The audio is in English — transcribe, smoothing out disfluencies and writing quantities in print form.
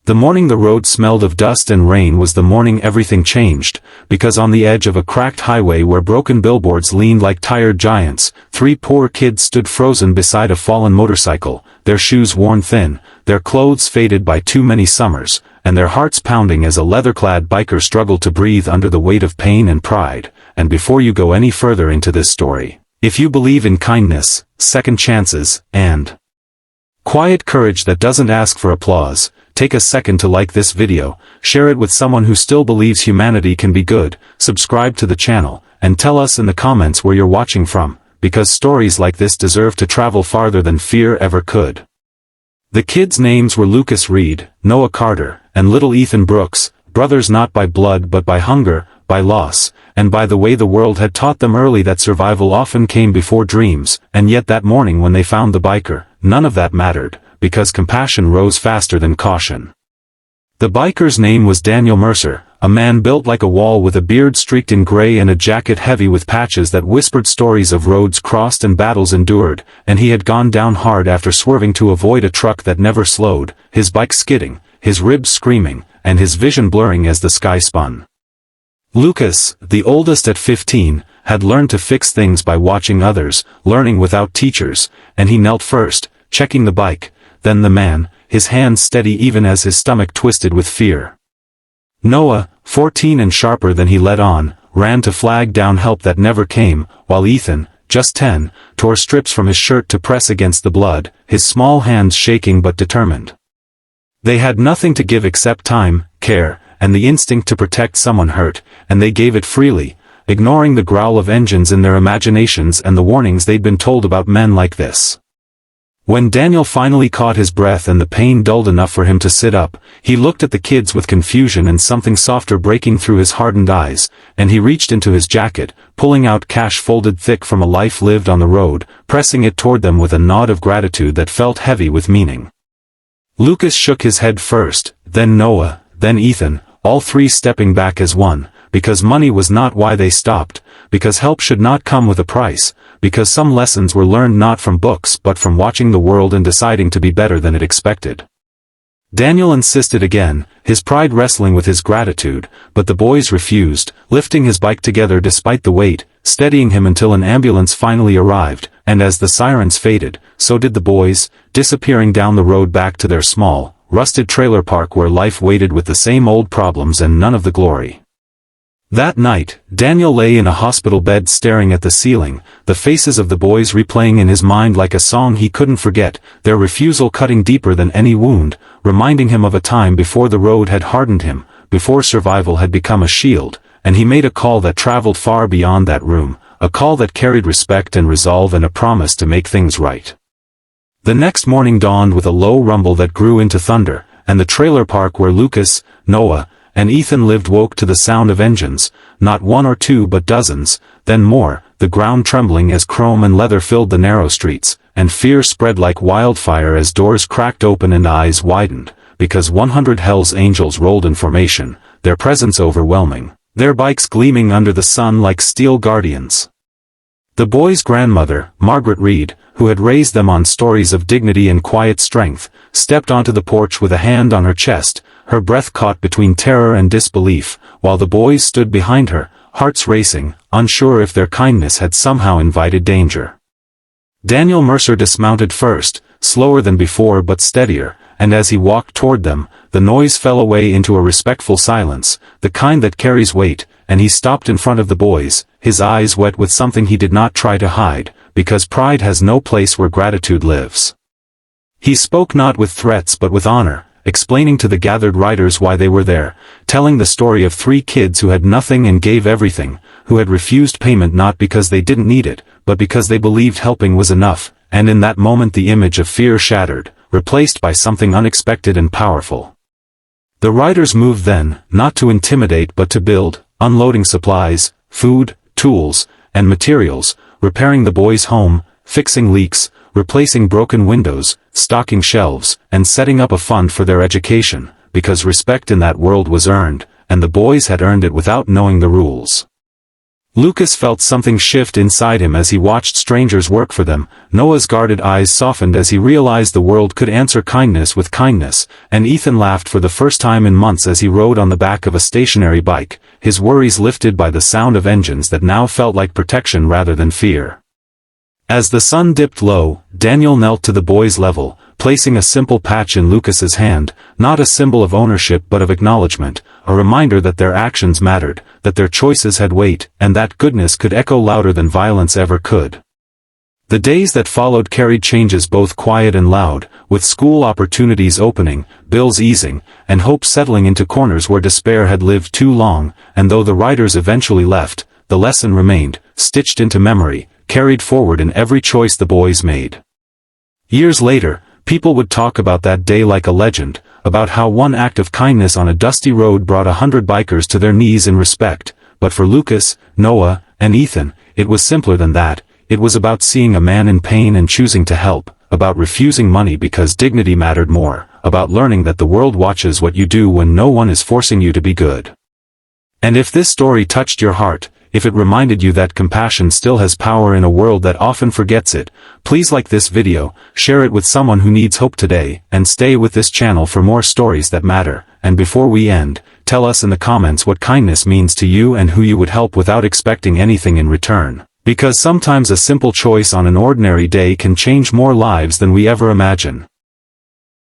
The morning the road smelled of dust and rain was the morning everything changed, because on the edge of a cracked highway where broken billboards leaned like tired giants, 3 poor kids stood frozen beside a fallen motorcycle, their shoes worn thin, their clothes faded by too many summers, and their hearts pounding as a leather-clad biker struggled to breathe under the weight of pain and pride. And before you go any further into this story, if you believe in kindness, second chances, and quiet courage that doesn't ask for applause, take a second to like this video, share it with someone who still believes humanity can be good, subscribe to the channel, and tell us in the comments where you're watching from, because stories like this deserve to travel farther than fear ever could. The kids' names were Lucas Reed, Noah Carter, and little Ethan Brooks, brothers not by blood but by hunger, by loss, and by the way the world had taught them early that survival often came before dreams, and yet that morning when they found the biker, none of that mattered, because compassion rose faster than caution. The biker's name was Daniel Mercer, a man built like a wall with a beard streaked in gray and a jacket heavy with patches that whispered stories of roads crossed and battles endured, and he had gone down hard after swerving to avoid a truck that never slowed, his bike skidding, his ribs screaming, and his vision blurring as the sky spun. Lucas, the oldest at 15, had learned to fix things by watching others, learning without teachers, and he knelt first, checking the bike, then the man, his hands steady even as his stomach twisted with fear. Noah, 14 and sharper than he let on, ran to flag down help that never came, while Ethan, just 10, tore strips from his shirt to press against the blood, his small hands shaking but determined. They had nothing to give except time, care, and the instinct to protect someone hurt, and they gave it freely, ignoring the growl of engines in their imaginations and the warnings they'd been told about men like this. When Daniel finally caught his breath and the pain dulled enough for him to sit up, he looked at the kids with confusion and something softer breaking through his hardened eyes, and he reached into his jacket, pulling out cash folded thick from a life lived on the road, pressing it toward them with a nod of gratitude that felt heavy with meaning. Lucas shook his head first, then Noah, then Ethan, all 3 stepping back as one, because money was not why they stopped, because help should not come with a price, because some lessons were learned not from books but from watching the world and deciding to be better than it expected. Daniel insisted again, his pride wrestling with his gratitude, but the boys refused, lifting his bike together despite the weight, steadying him until an ambulance finally arrived, and as the sirens faded, so did the boys, disappearing down the road back to their small, rusted trailer park where life waited with the same old problems and none of the glory. That night, Daniel lay in a hospital bed staring at the ceiling, the faces of the boys replaying in his mind like a song he couldn't forget, their refusal cutting deeper than any wound, reminding him of a time before the road had hardened him, before survival had become a shield, and he made a call that traveled far beyond that room, a call that carried respect and resolve and a promise to make things right. The next morning dawned with a low rumble that grew into thunder, and the trailer park where Lucas, Noah, and Ethan lived woke to the sound of engines, not 1 or 2 but dozens, then more, the ground trembling as chrome and leather filled the narrow streets, and fear spread like wildfire as doors cracked open and eyes widened, because 100 Hell's Angels rolled in formation, their presence overwhelming, their bikes gleaming under the sun like steel guardians. The boys' grandmother, Margaret Reed, who had raised them on stories of dignity and quiet strength, stepped onto the porch with a hand on her chest, her breath caught between terror and disbelief, while the boys stood behind her, hearts racing, unsure if their kindness had somehow invited danger. Daniel Mercer dismounted first, slower than before but steadier, and as he walked toward them, the noise fell away into a respectful silence, the kind that carries weight, and he stopped in front of the boys, his eyes wet with something he did not try to hide, because pride has no place where gratitude lives. He spoke not with threats but with honor, explaining to the gathered riders why they were there, telling the story of 3 kids who had nothing and gave everything, who had refused payment not because they didn't need it, but because they believed helping was enough, and in that moment the image of fear shattered, replaced by something unexpected and powerful. The riders moved then, not to intimidate but to build, unloading supplies, food, tools, and materials, repairing the boys' home, fixing leaks, replacing broken windows, stocking shelves, and setting up a fund for their education, because respect in that world was earned, and the boys had earned it without knowing the rules. Lucas felt something shift inside him as he watched strangers work for them. Noah's guarded eyes softened as he realized the world could answer kindness with kindness, and Ethan laughed for the first time in months as he rode on the back of a stationary bike, his worries lifted by the sound of engines that now felt like protection rather than fear. As the sun dipped low, Daniel knelt to the boy's level, placing a simple patch in Lucas's hand, not a symbol of ownership but of acknowledgement, a reminder that their actions mattered, that their choices had weight, and that goodness could echo louder than violence ever could. The days that followed carried changes both quiet and loud, with school opportunities opening, bills easing, and hope settling into corners where despair had lived too long, and though the writers eventually left, the lesson remained, stitched into memory, carried forward in every choice the boys made. Years later, people would talk about that day like a legend, about how one act of kindness on a dusty road brought 100 bikers to their knees in respect, but for Lucas, Noah, and Ethan, it was simpler than that. It was about seeing a man in pain and choosing to help, about refusing money because dignity mattered more, about learning that the world watches what you do when no one is forcing you to be good. And if this story touched your heart, if it reminded you that compassion still has power in a world that often forgets it, please like this video, share it with someone who needs hope today, and stay with this channel for more stories that matter. And before we end, tell us in the comments what kindness means to you and who you would help without expecting anything in return. Because sometimes a simple choice on an ordinary day can change more lives than we ever imagine.